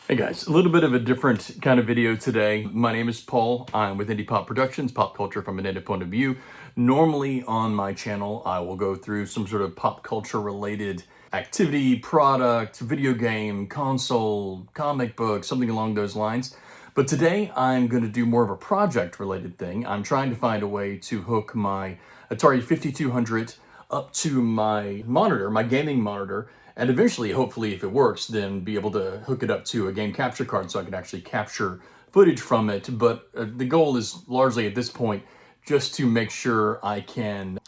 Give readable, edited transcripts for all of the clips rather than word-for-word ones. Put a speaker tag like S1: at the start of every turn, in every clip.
S1: Hey guys, a little bit of a different kind of video today. My name is Paul. I'm with Indie Pop Productions, pop culture from a native point of view. Normally on my channel, I will go through some sort of pop culture related activity, product, video game, console, comic book, something along those lines. But today I'm going to do more of a project related thing. I'm trying to find a way to hook my Atari 5200 up to my monitor, my gaming monitor, and eventually, hopefully, if it works, then be able to hook it up to a game capture card so I can actually capture footage from it. But the goal is largely at this point just to make sure I can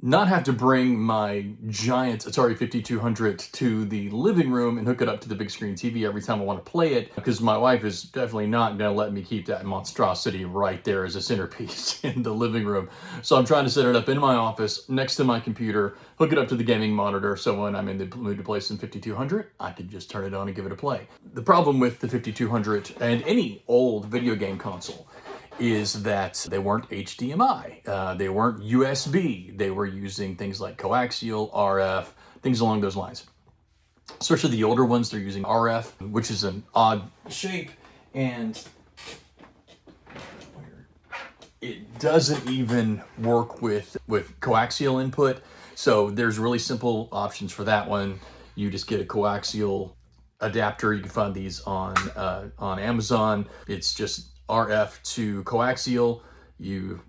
S1: not have to bring my giant Atari 5200 to the living room and hook it up to the big screen TV every time I want to play it, because my wife is definitely not going to let me keep that monstrosity right there as a centerpiece in the living room. So I'm trying to set it up in my office next to my computer, hook it up to the gaming monitor, so when I'm in the mood to play some 5200, I can just turn it on and give it a play. The problem with the 5200 and any old video game console is that they weren't HDMI, they weren't USB, they were using things like coaxial, RF, things along those lines. Especially the older ones, they're using RF, which is an odd shape, and it doesn't even work with coaxial input. So there's really simple options for that one. You just get a coaxial adapter. You can find these on Amazon. It's just RF to coaxial. You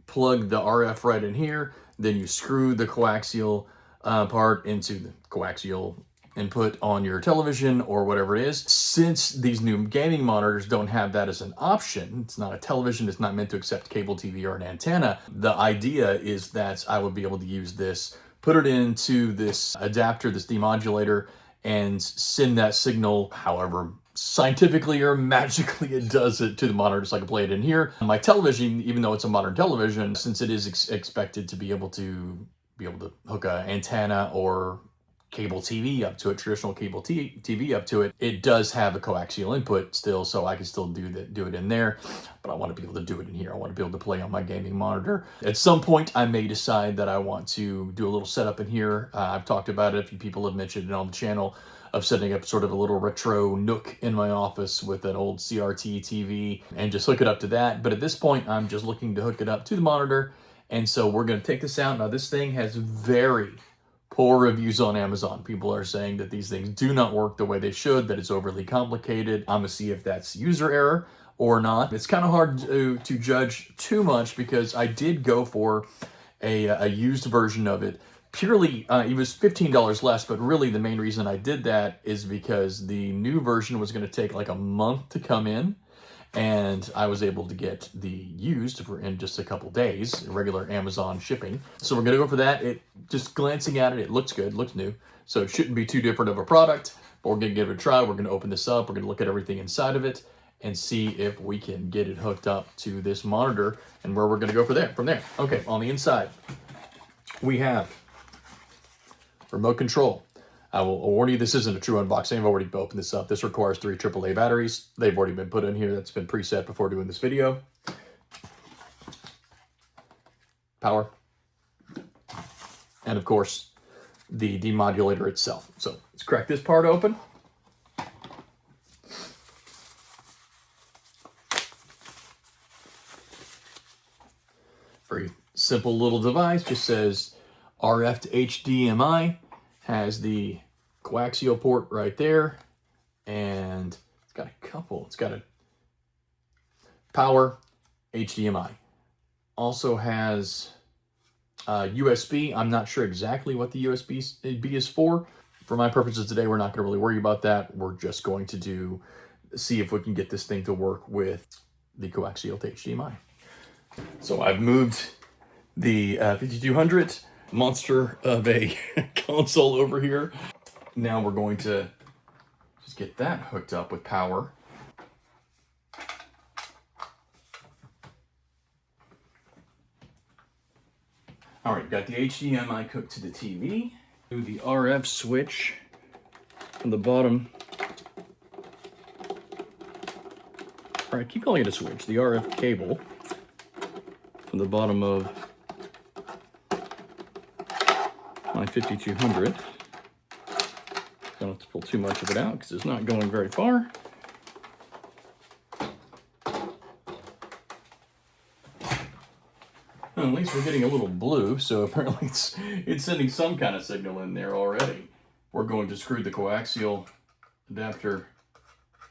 S1: plug the RF right in here, then you screw the coaxial part into the coaxial input on your television or whatever it is. Since these new gaming monitors don't have that as an option, it's not a television, it's not meant to accept cable TV or an antenna, the idea is that I would be able to use this, put it into this adapter, this demodulator, and send that signal however scientifically or magically it does it to the monitor so I can play it in here. My television, even though it's a modern television, since it is expected to be able to hook an antenna or cable TV up to it, traditional cable TV up to it, it does have a coaxial input still, so I can still do it in there, but I want to be able to do it in here. I want to be able to play on my gaming monitor. At some point, I may decide that I want to do a little setup in here. I've talked about it, a few people have mentioned it on the channel, of setting up sort of a little retro nook in my office with an old CRT TV and just hook it up to that. But at this point, I'm just looking to hook it up to the monitor, and so we're going to take this out. Now, this thing has very poor reviews on Amazon. People are saying that these things do not work the way they should, that it's overly complicated. I'm gonna see if that's user error or not. It's kind of hard to judge too much because I did go for a used version of it. Purely, it was $15 less, but really the main reason I did that is because the new version was gonna take like a month to come in, and I was able to get the used for in just a couple days, regular Amazon shipping. So we're gonna go for that. It just glancing at it, it looks good, looks new. So it shouldn't be too different of a product, but we're gonna give it a try. We're gonna open this up. We're gonna look at everything inside of it and see if we can get it hooked up to this monitor and where we're gonna go from there. Okay, on the inside, we have remote control. I will warn you, this isn't a true unboxing. I've already opened this up. This requires 3 AAA batteries. They've already been put in here. That's been preset before doing this video. Power. And of course, the demodulator itself. So let's crack this part open. Very simple little device. Just says RF to HDMI. Has the coaxial port right there, and it's got a couple. It's got a power, HDMI. Also has USB. I'm not sure exactly what the USB is for. For my purposes today, we're not going to really worry about that. We're just going to see if we can get this thing to work with the coaxial to HDMI. So I've moved the 5200 monster of a console over here. Now we're going to just get that hooked up with power. All right, got the HDMI hooked to the TV. Do the RF switch from the bottom. All right, keep calling it a switch. The RF cable from the bottom of my 5200. Gonna have to pull too much of it out because it's not going very far. Well, at least we're getting a little blue, so apparently it's sending some kind of signal in there already. We're going to screw the coaxial adapter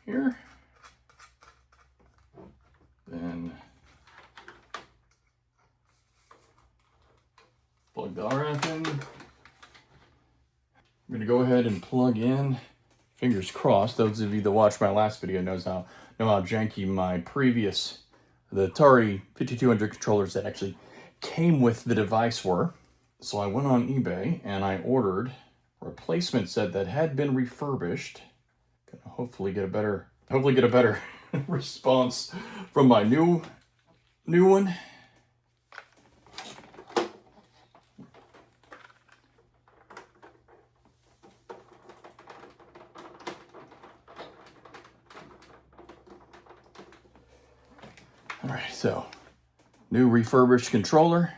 S1: here. Then plug the RF in. I'm going to go ahead and plug in, fingers crossed. Those of you that watched my last video know how janky my the Atari 5200 controllers that actually came with the device were. So I went on eBay and I ordered a replacement set that had been refurbished. Gonna hopefully get a better response from my new one. All right, so new refurbished controller.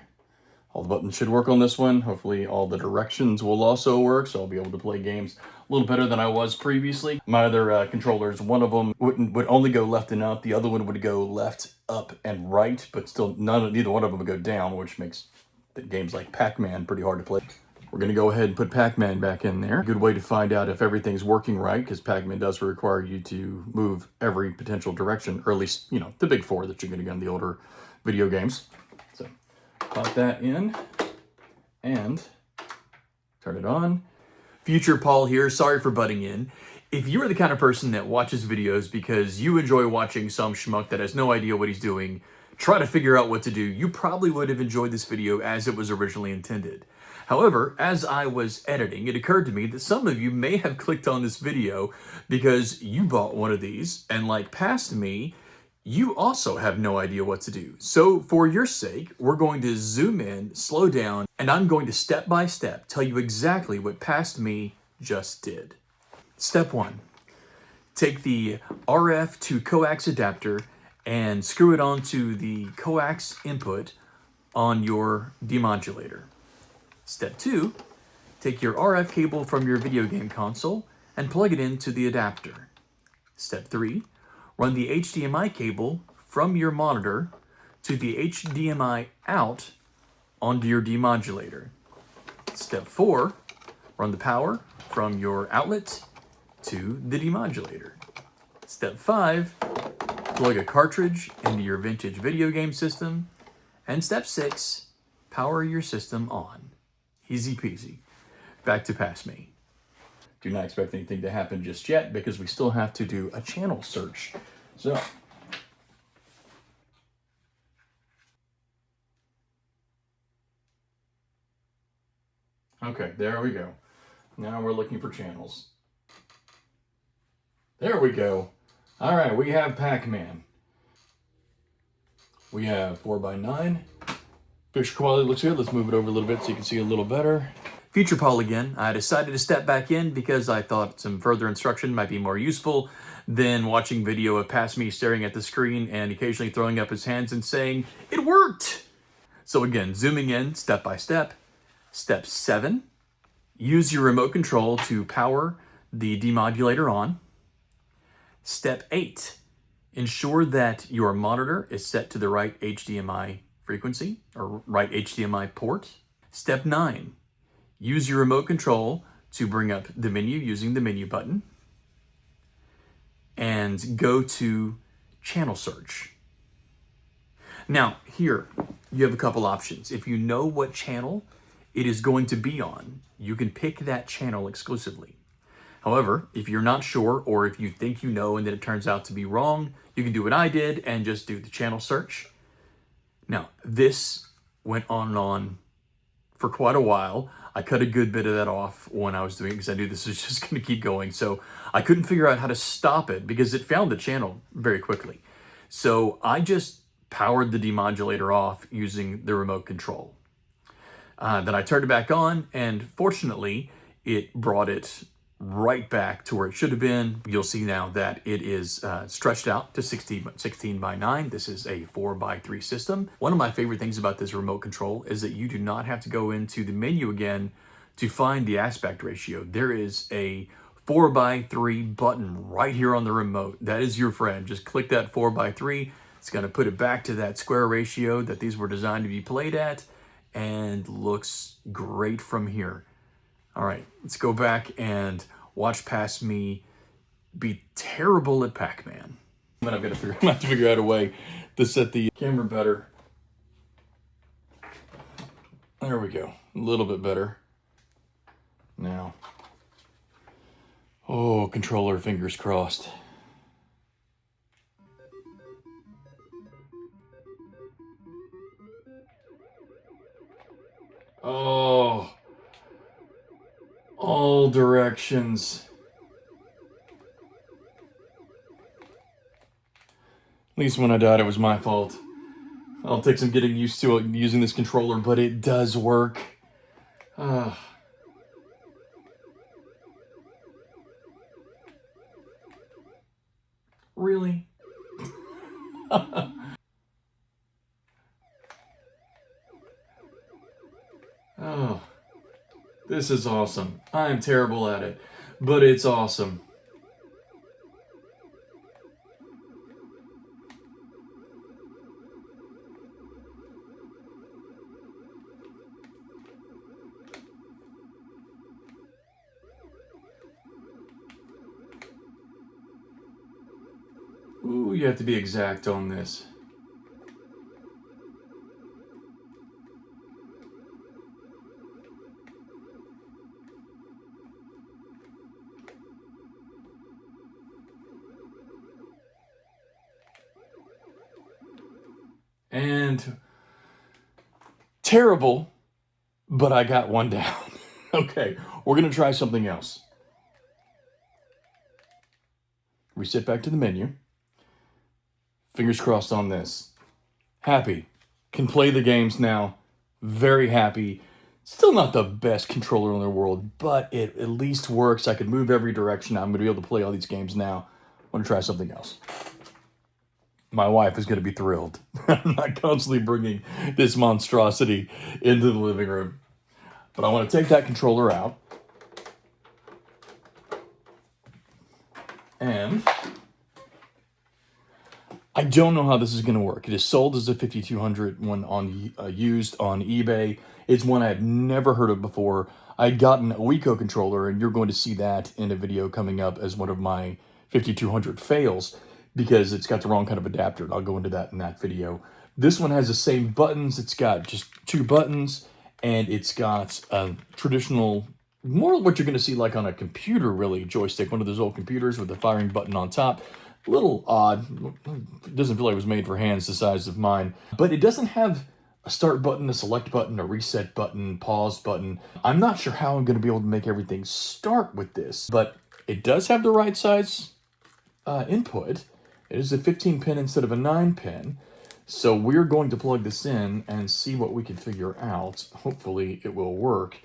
S1: All the buttons should work on this one. Hopefully all the directions will also work, so I'll be able to play games a little better than I was previously. My other controllers, one of them would only go left and up, the other one would go left, up, and right, but still neither one of them would go down, which makes the games like Pac-Man pretty hard to play. We're going to go ahead and put Pac-Man back in there. Good way to find out if everything's working right, because Pac-Man does require you to move every potential direction, or at least, you know, the big four that you're going to get in the older video games. So pop that in and turn it on. Future Paul here, sorry for butting in. If you are the kind of person that watches videos because you enjoy watching some schmuck that has no idea what he's doing, try to figure out what to do, you probably would have enjoyed this video as it was originally intended. However, as I was editing, it occurred to me that some of you may have clicked on this video because you bought one of these, and like past me, you also have no idea what to do. So for your sake, we're going to zoom in, slow down, and I'm going to step by step tell you exactly what past me just did. Step 1, take the RF to coax adapter and screw it onto the coax input on your demodulator. Step 2, take your RF cable from your video game console and plug it into the adapter. Step 3, run the HDMI cable from your monitor to the HDMI out onto your demodulator. Step 4, run the power from your outlet to the demodulator. Step 5, plug a cartridge into your vintage video game system. And step 6, power your system on. Easy peasy. Back to past me. Do not expect anything to happen just yet because we still have to do a channel search. So, okay, there we go. Now we're looking for channels. There we go. All right, we have Pac-Man. We have 4x9. Picture quality looks good. Let's move it over a little bit so you can see a little better. Future Paul again. I decided to step back in because I thought some further instruction might be more useful than watching video of past me staring at the screen and occasionally throwing up his hands and saying, "It worked!" So again, zooming in step by step. Step 7, use your remote control to power the demodulator on. Step 8, ensure that your monitor is set to the right HDMI frequency or right HDMI port. Step 9, use your remote control to bring up the menu using the menu button and go to channel search. Now here you have a couple options. If you know what channel it is going to be on, you can pick that channel exclusively. However, if you're not sure or if you think you know and then it turns out to be wrong, you can do what I did and just do the channel search. Now, this went on and on for quite a while. I cut a good bit of that off when I was doing it because I knew this was just going to keep going. So I couldn't figure out how to stop it because it found the channel very quickly. So I just powered the demodulator off using the remote control. Then I turned it back on, and fortunately, it brought it right back to where it should have been. You'll see now that it is stretched out to 16 by 9. This is a 4 by 3 system. One of my favorite things about this remote control is that you do not have to go into the menu again to find the aspect ratio. There is a 4x3 button right here on the remote. That is your friend. Just click that 4x3. It's going to put it back to that square ratio that these were designed to be played at, and looks great from here. All right, let's go back and watch past me be terrible at Pac-Man. I'm gonna have to figure out a way to set the camera better. There we go, a little bit better. Now, oh, controller, fingers crossed. Oh, all directions. At least when I died, it was my fault. I'll take some getting used to it using this controller, but it does work. Really? Oh, this is awesome. I'm terrible at it, but it's awesome. Ooh, you have to be exact on this. And terrible, but I got one down. Okay, we're gonna try something else. Reset back to the menu. Fingers crossed on this. Happy. Can play the games now. Very happy. Still not the best controller in the world, but it at least works. I can move every direction. I'm going to be able to play all these games now. I want to try something else. My wife is going to be thrilled. I'm not constantly bringing this monstrosity into the living room. But I want to take that controller out. And I don't know how this is going to work. It is sold as a 5200 one on used on eBay. It's one I had never heard of before. I'd gotten a Wiko controller, and you're going to see that in a video coming up as one of my 5200 fails because it's got the wrong kind of adapter. And I'll go into that in that video. This one has the same buttons. It's got just 2 buttons, and it's got a traditional, more what you're going to see like on a computer, really, joystick. One of those old computers with the firing button on top. A little odd. It doesn't feel like it was made for hands the size of mine. But it doesn't have a start button, a select button, a reset button, pause button. I'm not sure how I'm going to be able to make everything start with this. But it does have the right size input. It is a 15 pin instead of a 9 pin. So we're going to plug this in and see what we can figure out. Hopefully it will work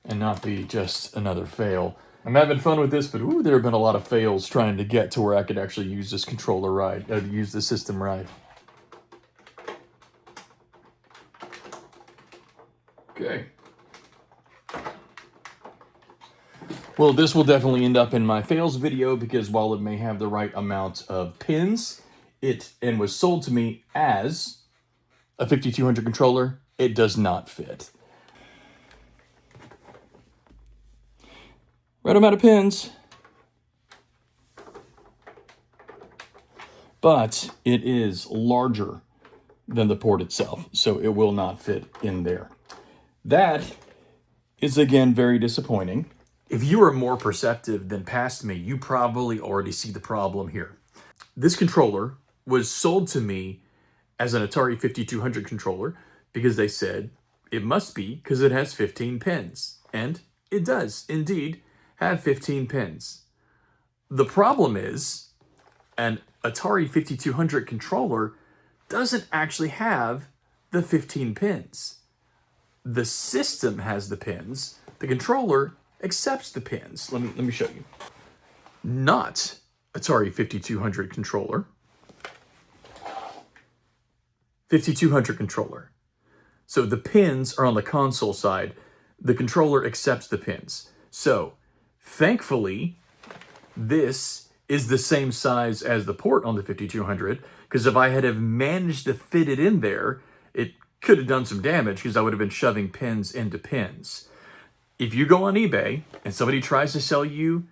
S1: and not be just another fail. I'm having fun with this, but ooh, there have been a lot of fails trying to get to where I could actually use this controller right, use the system right. Okay. Well, this will definitely end up in my fails video because while it may have the right amount of pins, and was sold to me as a 5200 controller, it does not fit. Right amount of pins, but it is larger than the port itself, so it will not fit in there. That is, again, very disappointing. If you are more perceptive than past me, you probably already see the problem here. This controller was sold to me as an Atari 5200 controller because they said it must be because it has 15 pins, and it does indeed have 15 pins. The problem is an Atari 5200 controller doesn't actually have the 15 pins. The system has the pins. The controller accepts the pins. Let me show you. Not Atari 5200 controller. 5200 controller. So the pins are on the console side. The controller accepts the pins. So thankfully, This is the same size as the port on the 5200, because if I had have managed to fit it in there, it could have done some damage because I would have been shoving pins into pins. If you go on eBay and somebody tries to sell you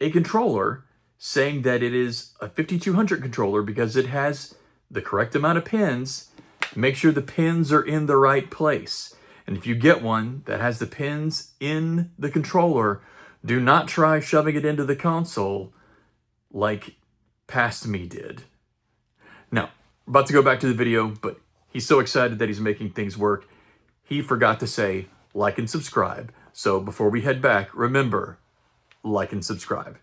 S1: a controller saying that it is a 5200 controller because it has the correct amount of pins, make sure the pins are in the right place. And if you get one that has the pins in the controller, do not try shoving it into the console like Past Me did. Now, about to go back to the video, but he's so excited that he's making things work, he forgot to say like and subscribe. So before we head back, remember, like and subscribe.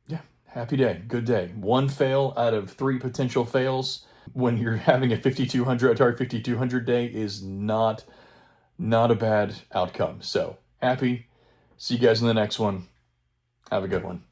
S1: Yeah, happy day, good day. 1 fail out of 3 potential fails when you're having a 5200, Atari 5200 day is not a bad outcome. So happy. See you guys in the next one. Have a good one.